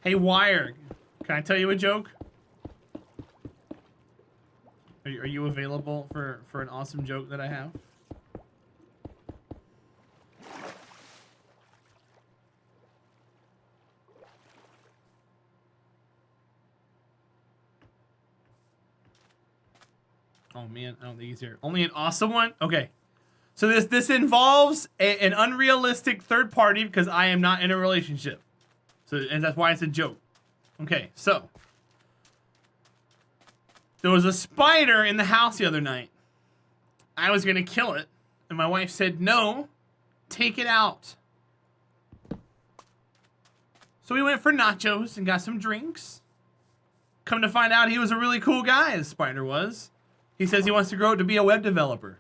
Hey, Wire, can I tell you a joke? Are you available for an awesome joke that I have? Oh man, I don't think he's here. Only an awesome one? Okay. So this involves an unrealistic third party because I am not in a relationship. So, and that's why it's a joke. Okay, so there was a spider in the house the other night. I was gonna kill it, and my wife said, no, take it out. So we went for nachos and got some drinks. Come to find out he was a really cool guy, the spider was. He says he wants to grow up to be a web developer.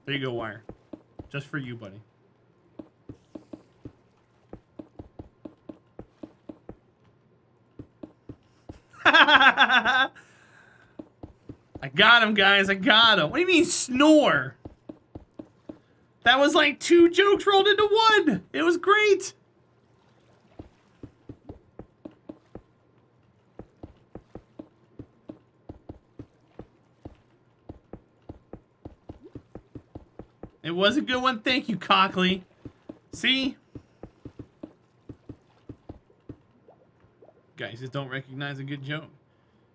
There you go, Wire. Just for you, buddy. I got him, guys. I got him. What do you mean, snore? That was like 2 jokes rolled into 1. It was great. It was a good one. Thank you, Cockley. See? Guys just don't recognize a good joke.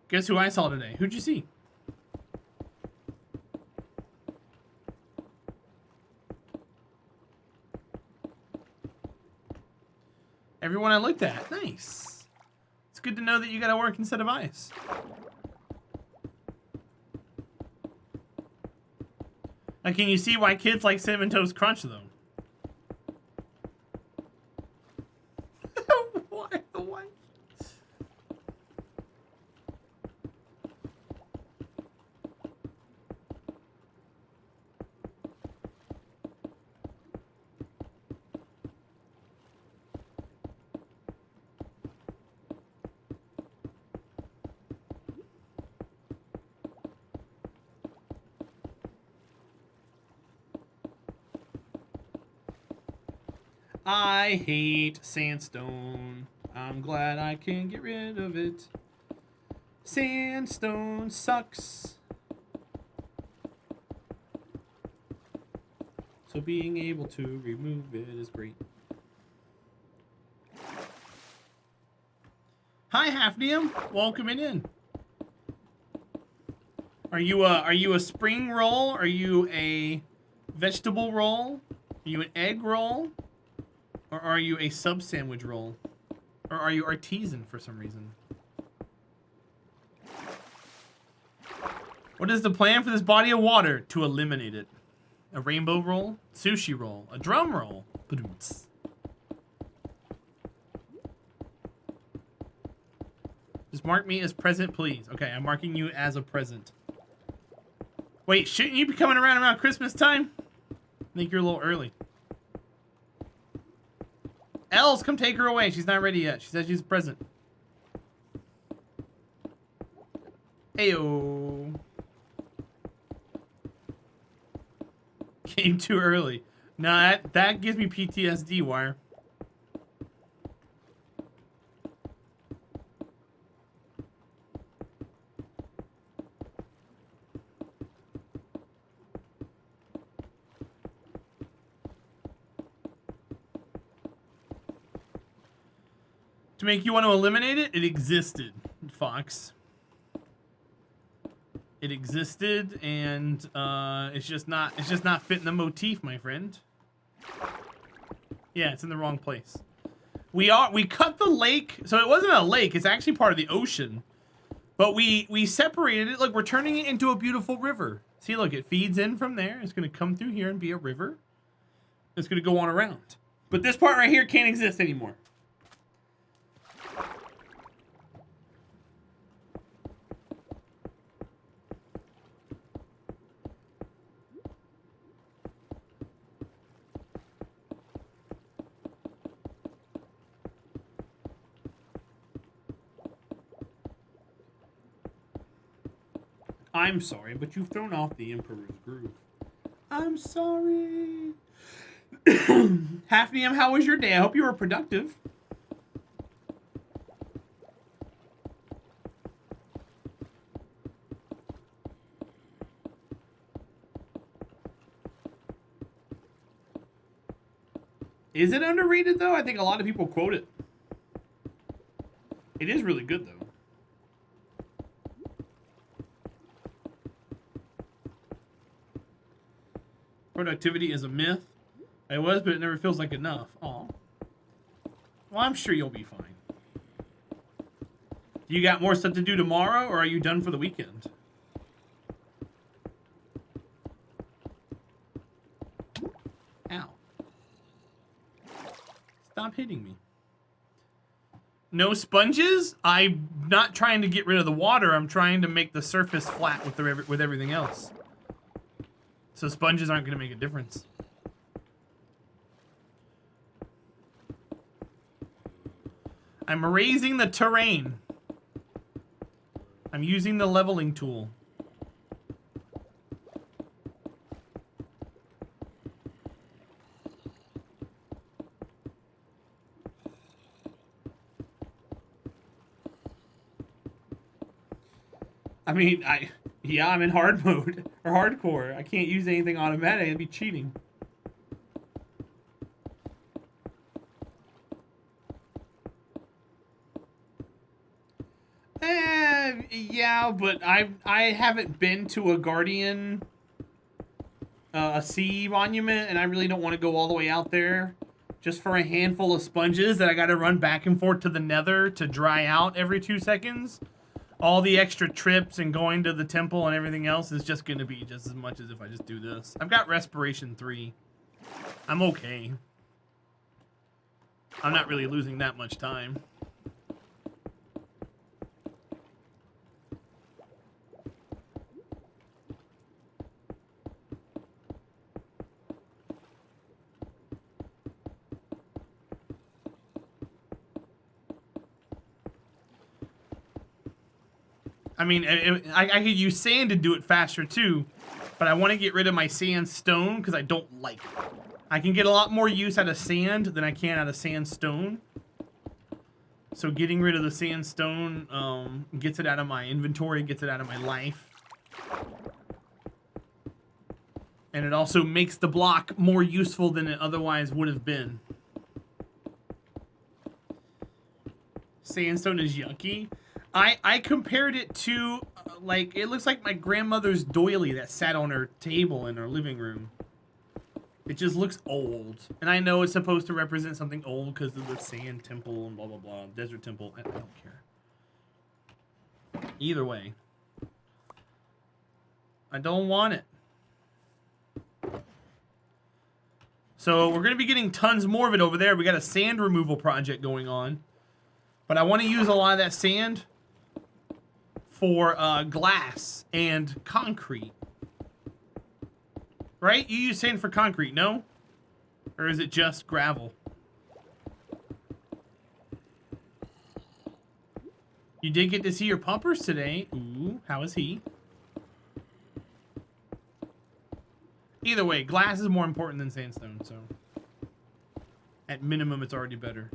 Guess who I saw today? Who'd you see? Everyone I looked at. Nice. It's good to know that you got a working set of eyes. Now, can you see why kids like Cinnamon Toast Crunch, though? Why? I hate Sandstone. I'm glad I can get rid of it. Sandstone sucks. So being able to remove it is great. Hi, Hafnium. Welcome in. Are you a spring roll? Are you a vegetable roll? Are you an egg roll? Or are you a sub sandwich roll? Or are you artisan for some reason? What is the plan for this body of water? To eliminate it. A rainbow roll? Sushi roll? A drum roll? Ba-doom-ts. Just mark me as present, please. Okay, I'm marking you as a present. Wait, shouldn't you be coming around Christmas time? I think you're a little early. Els, come take her away. She's not ready yet. She says she's present. Ayo. Came too early. Nah, that gives me PTSD, Wire. To make you want to eliminate it, it existed, Fox. It existed, and it's just not fitting the motif, my friend. Yeah, it's in the wrong place. We cut the lake, so it wasn't a lake. It's actually part of the ocean, but we separated it. Look, we're turning it into a beautiful river. See, look, it feeds in from there. It's gonna come through here and be a river. It's gonna go on around, but this part right here can't exist anymore. I'm sorry, but you've thrown off the Emperor's groove. I'm sorry. Hafnium, how was your day? I hope you were productive. Is it underrated, though? I think a lot of people quote it. It is really good, though. Productivity is a myth. It was, but it never feels like enough. Aw. Well, I'm sure you'll be fine. You got more stuff to do tomorrow, or are you done for the weekend? Ow. Stop hitting me. No sponges? I'm not trying to get rid of the water. I'm trying to make the surface flat with everything else. So sponges aren't going to make a difference. I'm raising the terrain. I'm using the leveling tool. I mean, I'm in hard mode or hardcore. I can't use anything automatic. It'd be cheating. Yeah, but I haven't been to a Guardian, a sea monument, and I really don't want to go all the way out there just for a handful of sponges that I got to run back and forth to the Nether to dry out every 2 seconds. All the extra trips and going to the temple and everything else is just going to be just as much as if I just do this. I've got Respiration 3. I'm okay. I'm not really losing that much time. I mean, I could use sand to do it faster too, but I want to get rid of my sandstone because I don't like it. I can get a lot more use out of sand than I can out of sandstone. So getting rid of the sandstone gets it out of my inventory, gets it out of my life. And it also makes the block more useful than it otherwise would have been. Sandstone is yucky. I compared it to, like, it looks like my grandmother's doily that sat on her table in her living room. It just looks old. And I know it's supposed to represent something old because of the sand temple and blah, blah, blah. Desert temple. I don't care. Either way. I don't want it. So we're going to be getting tons more of it over there. We got a sand removal project going on. But I want to use a lot of that sand for glass and concrete. Right? You use sand for concrete, no? Or is it just gravel? You did get to see your pumpers today. Ooh, how is he? Either way, glass is more important than sandstone, so at minimum it's already better.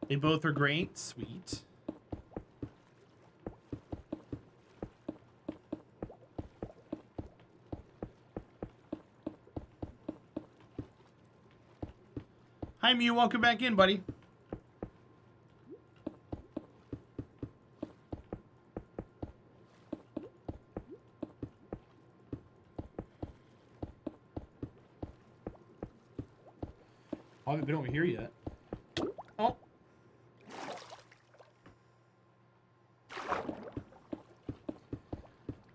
They both are great. Sweet. Hi, Mew. Welcome back in, buddy. I haven't been over here yet. Oh.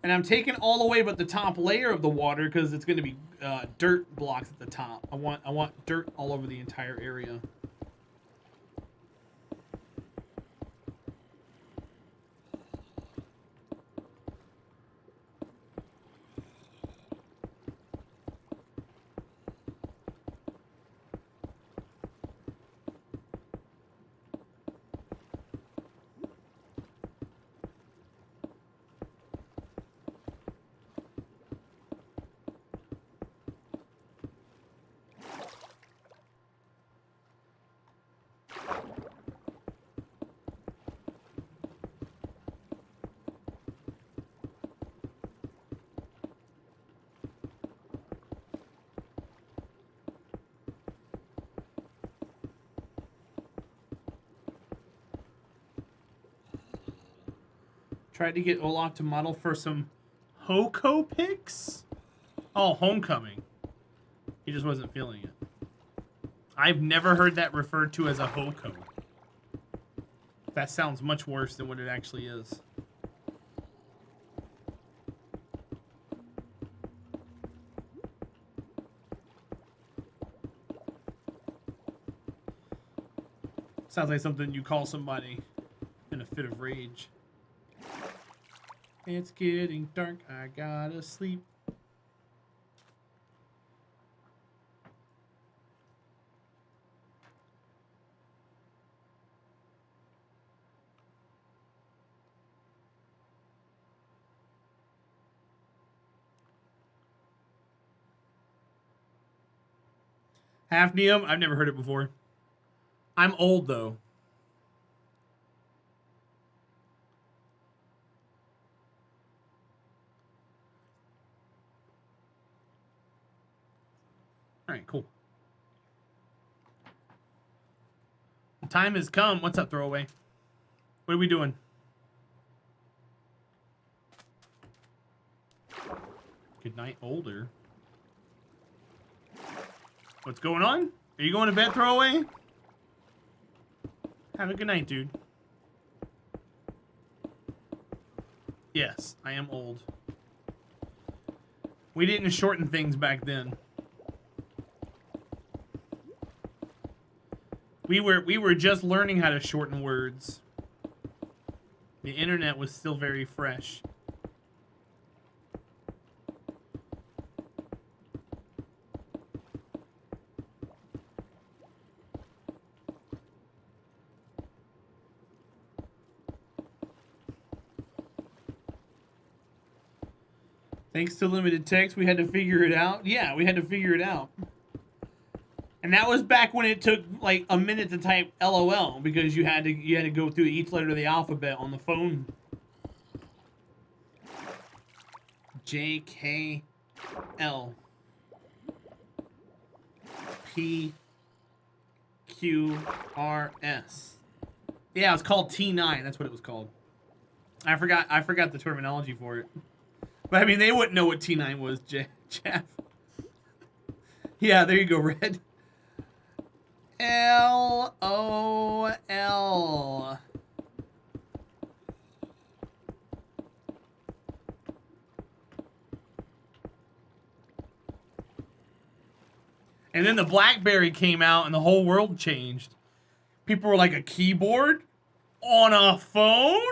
And I'm taking all away but the top layer of the water because it's going to be dirt blocks at the top. I want dirt all over the entire area. Tried to get Olaf to model for some Hoko pics. Oh, homecoming. He just wasn't feeling it. I've never heard that referred to as a Hoko. That sounds much worse than what it actually is. Sounds like something you call somebody in a fit of rage. It's getting dark, I gotta sleep. Hafnium? I've never heard it before. I'm old, though. Alright, cool. The time has come. What's up, Throwaway? What are we doing? Good night, older. What's going on? Are you going to bed, Throwaway? Have a good night, dude. Yes, I am old. We didn't shorten things back then. We were just learning how to shorten words. The internet was still very fresh. Thanks to limited text, we had to figure it out. Yeah, we had to figure it out. And that was back when it took like a minute to type LOL because you had to go through each letter of the alphabet on the phone. J K L P Q R S. Yeah, it was called T9. That's what it was called. I forgot the terminology for it. But I mean, they wouldn't know what T9 was, Jeff. Yeah, there you go, Red. LOL. And then the BlackBerry came out and the whole world changed. People were like, a keyboard on a phone?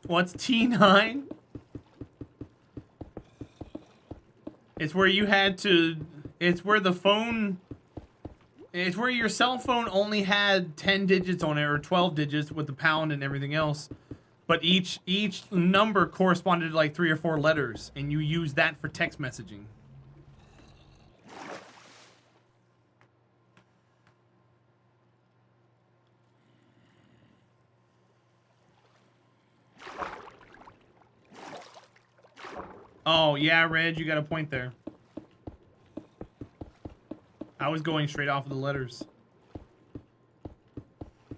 What's T9? It's where you had to... It's where the phone... It's where your cell phone only had 10 digits on it, or 12 digits with the pound and everything else. But each number corresponded to like 3 or 4 letters, and you use that for text messaging. Oh, yeah, Reg, you got a point there. I was going straight off of the letters.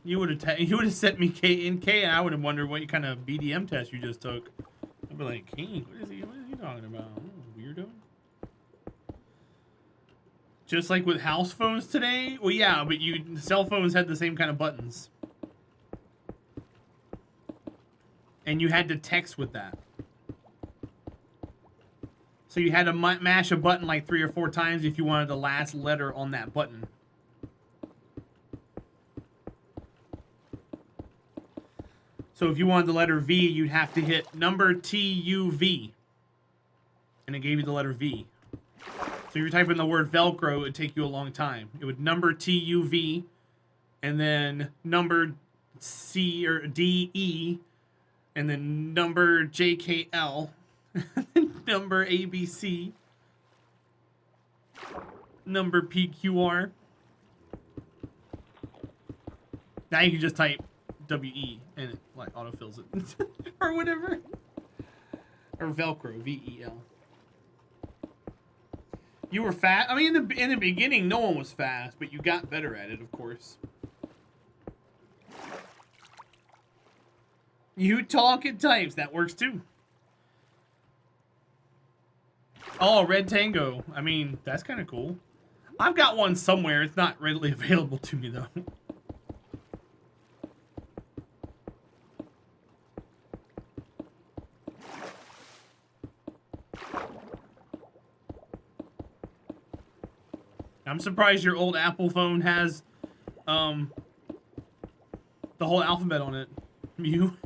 You would have sent me K and K, and I would have wondered what kind of BDM test you just took. I'd be like, King, what is he talking about? Weirdo. Just like with house phones today? Well, yeah, but cell phones had the same kind of buttons. And you had to text with that. So you had to mash a button like 3 or 4 times if you wanted the last letter on that button. So if you wanted the letter V, you'd have to hit number TUV. And it gave you the letter V. So if you're typing the word Velcro, it would take you a long time. It would number TUV, and then number C or DE, and then number JKL. Number ABC, number PQR. Now you can just type WE and it like autofills it or whatever, or Velcro VEL. You were fast. I mean, in the beginning, no one was fast, but you got better at it, of course. You talk in types. That works too. Oh, Red Tango. I mean, that's kind of cool. I've got one somewhere. It's not readily available to me, though. I'm surprised your old Apple phone has the whole alphabet on it. Mew.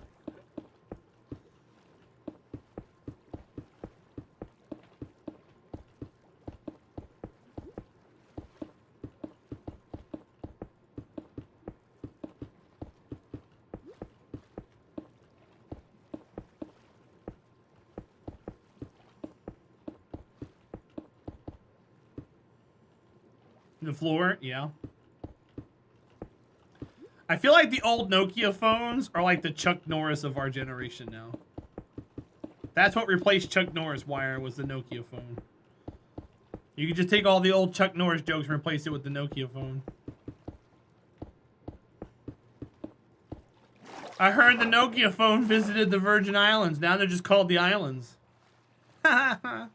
The floor, yeah. I feel like the old Nokia phones are like the Chuck Norris of our generation now. That's what replaced Chuck Norris wire was the Nokia phone. You could just take all the old Chuck Norris jokes and replace it with the Nokia phone. I heard the Nokia phone visited the Virgin Islands. Now they're just called the Islands. Ha ha ha.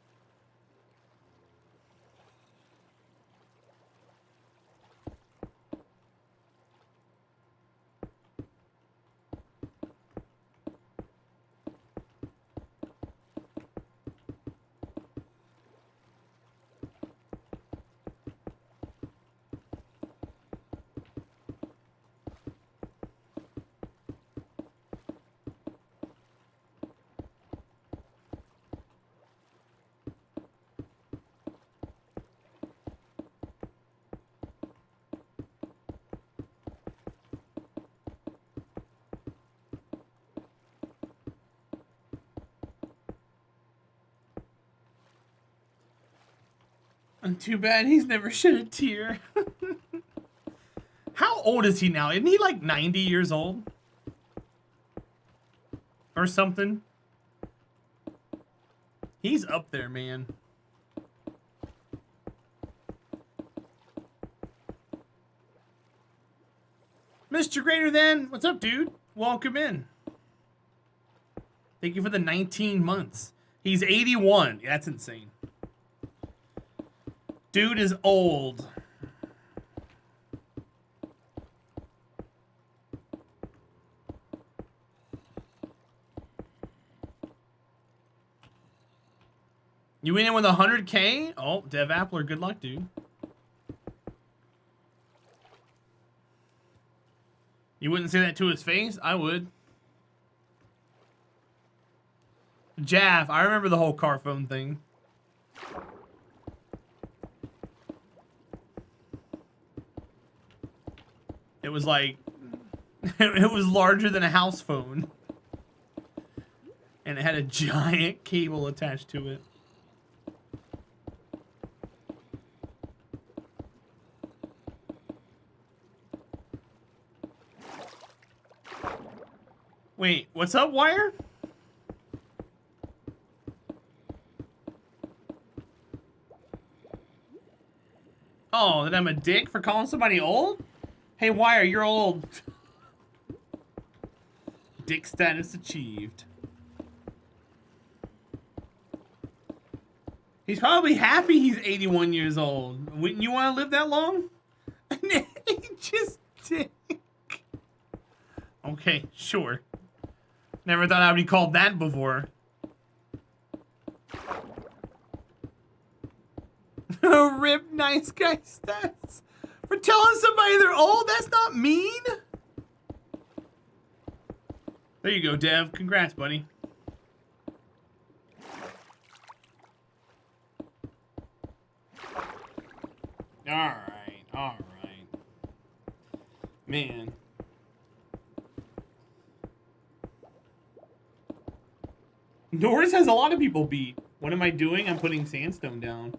Too bad he's never shed a tear. How old is he now? Isn't he like 90 years old? Or something? He's up there, man. Mr. Greater Than, what's up, dude? Welcome in. Thank you for the 19 months. He's 81. Yeah, that's insane. Dude is old. You went in with 100K? Oh, Dev Appler, good luck, dude. You wouldn't say that to his face? I would. Jaff, I remember the whole car phone thing. It was like, it was larger than a house phone. And it had a giant cable attached to it. Wait, what's up, Wire? Oh, that I'm a dick for calling somebody old? Hey, Wire, you're old. Dick status achieved. He's probably happy he's 81 years old. Wouldn't you want to live that long? Just dick. Okay, sure. Never thought I would be called that before. Rip nice guy stats. For telling somebody they're old? That's not mean. There you go, Dev. Congrats, buddy. Alright, alright. Man. Norris has a lot of people beat. What am I doing? I'm putting Sandstone down.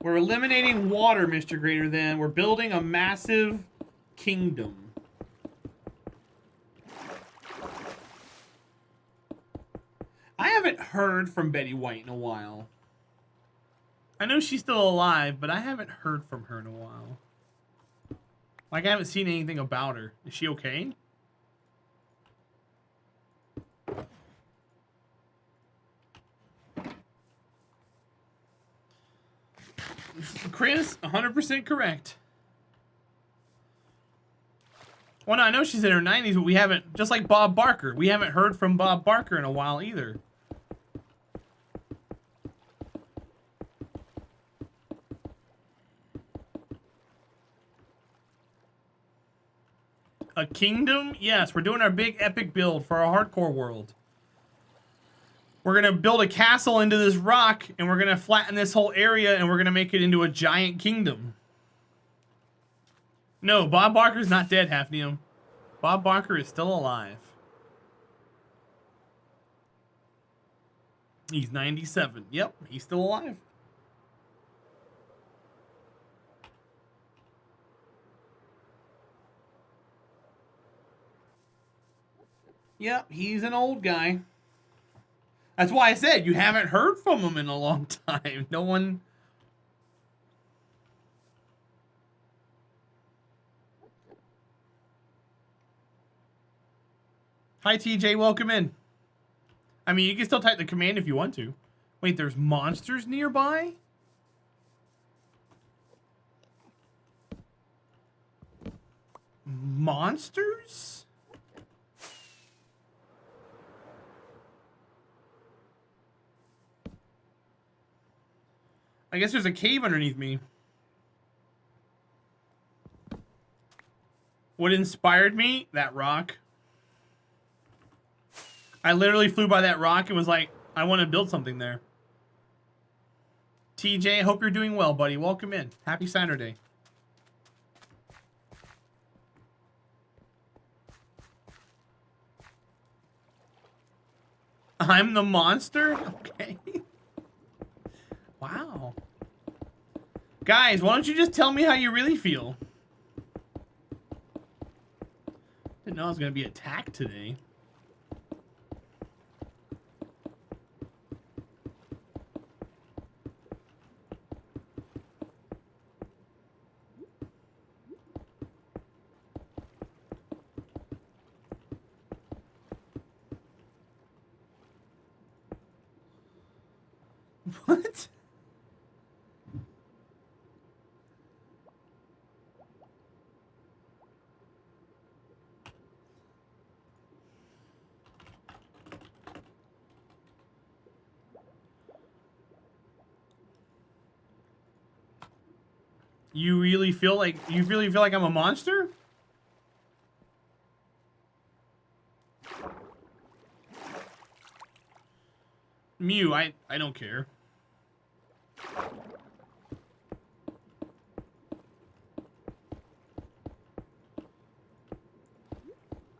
We're eliminating water, Mr. Greater Than. We're building a massive kingdom. I haven't heard from Betty White in a while. I know she's still alive, but I haven't heard from her in a while. Like, I haven't seen anything about her. Is she okay? Chris, 100% correct. Well, no, I know she's in her 90s, but we haven't, just like Bob Barker, we haven't heard from Bob Barker in a while either. A kingdom? Yes, we're doing our big epic build for our hardcore world. We're going to build a castle into this rock, and we're going to flatten this whole area, and we're going to make it into a giant kingdom. No, Bob Barker's not dead, Hafnium. Bob Barker is still alive. He's 97. Yep, he's still alive. Yep, he's an old guy. That's why I said you haven't heard from him in a long time. No one... Hi, TJ. Welcome in. I mean, you can still type the command if you want to. Wait, there's monsters nearby? Monsters? I guess there's a cave underneath me. What inspired me? That rock. I literally flew by that rock and was like, I want to build something there. TJ, hope you're doing well, buddy. Welcome in. Happy Saturday. I'm the monster? Okay. Wow. Guys, why don't you just tell me how you really feel? Didn't know I was going to be attacked today. What? You really feel like I'm a monster? Mew, I don't care.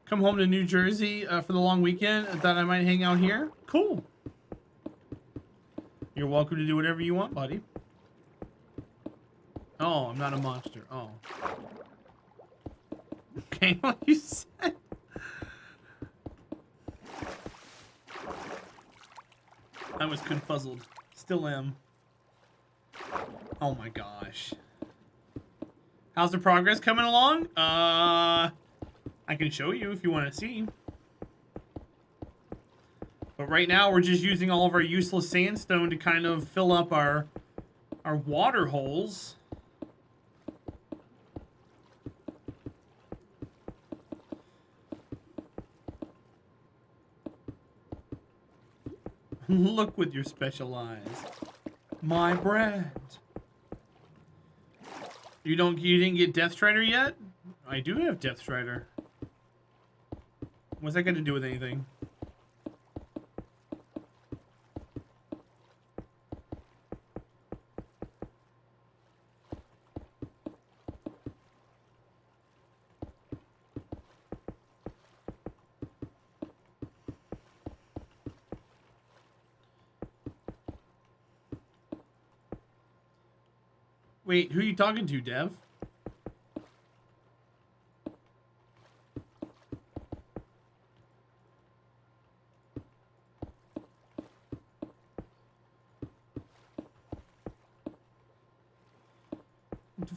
Come home to New Jersey for the long weekend. Thought I might hang out here. Cool. You're welcome to do whatever you want, buddy. Oh, I'm not a monster. Oh. Okay, what you said. I was confuzzled. Still am. Oh my gosh. How's the progress coming along? I can show you if you want to see. But right now we're just using all of our useless sandstone to kind of fill up our water holes. Look with your special eyes. My bread. You didn't get Death Strider yet? I do have Death Strider. What's that got to do with anything? Wait, who are you talking to, Dev?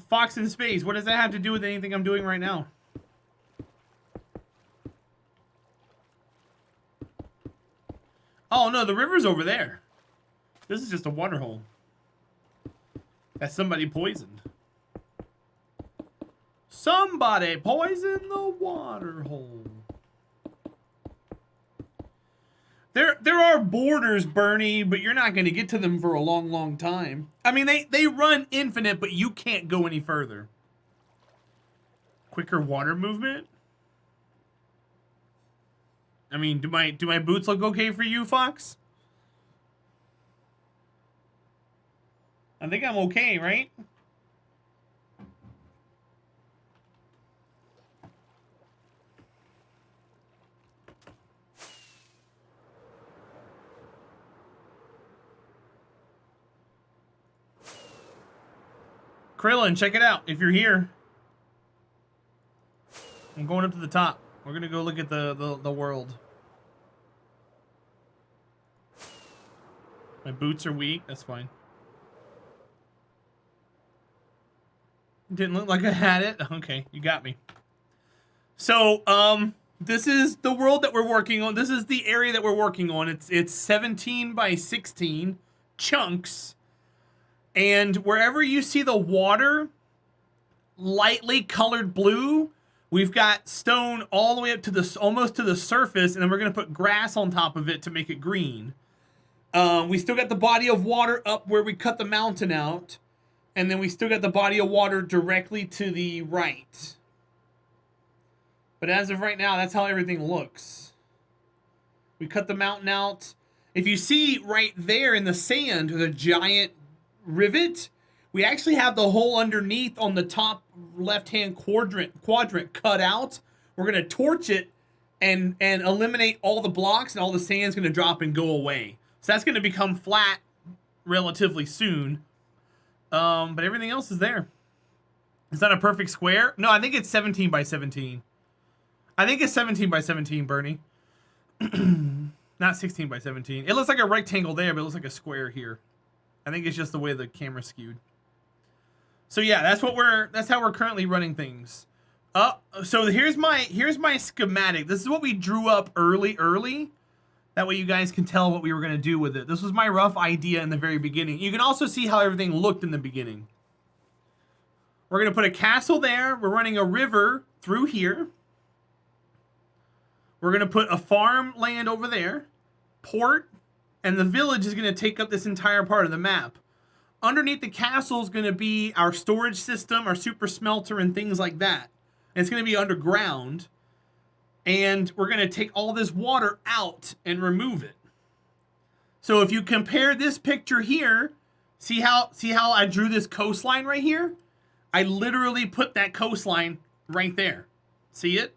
Fox in space. What does that have to do with anything I'm doing right now? Oh, no, the river's over there. This is just a water hole. That somebody poisoned. Somebody poisoned the water hole. There are borders, Bernie, but you're not going to get to them for a long, long time. I mean, they run infinite, but you can't go any further. Quicker water movement? I mean, do my boots look okay for you, Fox? I think I'm okay, right? Krillin, check it out if you're here. I'm going up to the top. We're gonna go look at the world. My boots are weak. That's fine. Didn't look like I had it. Okay, you got me. So, this is the world that we're working on. This is the area that we're working on. It's 17 by 16 chunks. And wherever you see the water lightly colored blue, we've got stone all the way up to the almost to the surface, and then we're going to put grass on top of it to make it green. We still got the body of water up where we cut the mountain out, and then we still got the body of water directly to the right. But as of right now, that's how everything looks. We cut the mountain out. If you see right there in the sand, with a giant rivet, we actually have the hole underneath on the top left-hand quadrant cut out. We're going to torch it and eliminate all the blocks, and all the sand's going to drop and go away. So that's going to become flat relatively soon. But everything else is there. Is that a perfect square? No, I think it's 17 by 17. I think it's 17 by 17, Bernie. Not 16 by 17. It looks like a rectangle there, but it looks like a square here. I think it's just the way the camera's skewed. So yeah, that's how we're currently running things. So here's my schematic. This is what we drew up early. That way you guys can tell what we were going to do with it. This was my rough idea in the very beginning. You can also see how everything looked in the beginning. We're going to put a castle there. We're running a river through here. We're going to put a farmland over there. Port. And the village is going to take up this entire part of the map. Underneath the castle is going to be our storage system, our super smelter, and things like that. And it's going to be underground. And we're going to take all this water out and remove it. So if you compare this picture here, see how I drew this coastline right here? I literally put that coastline right there. See it?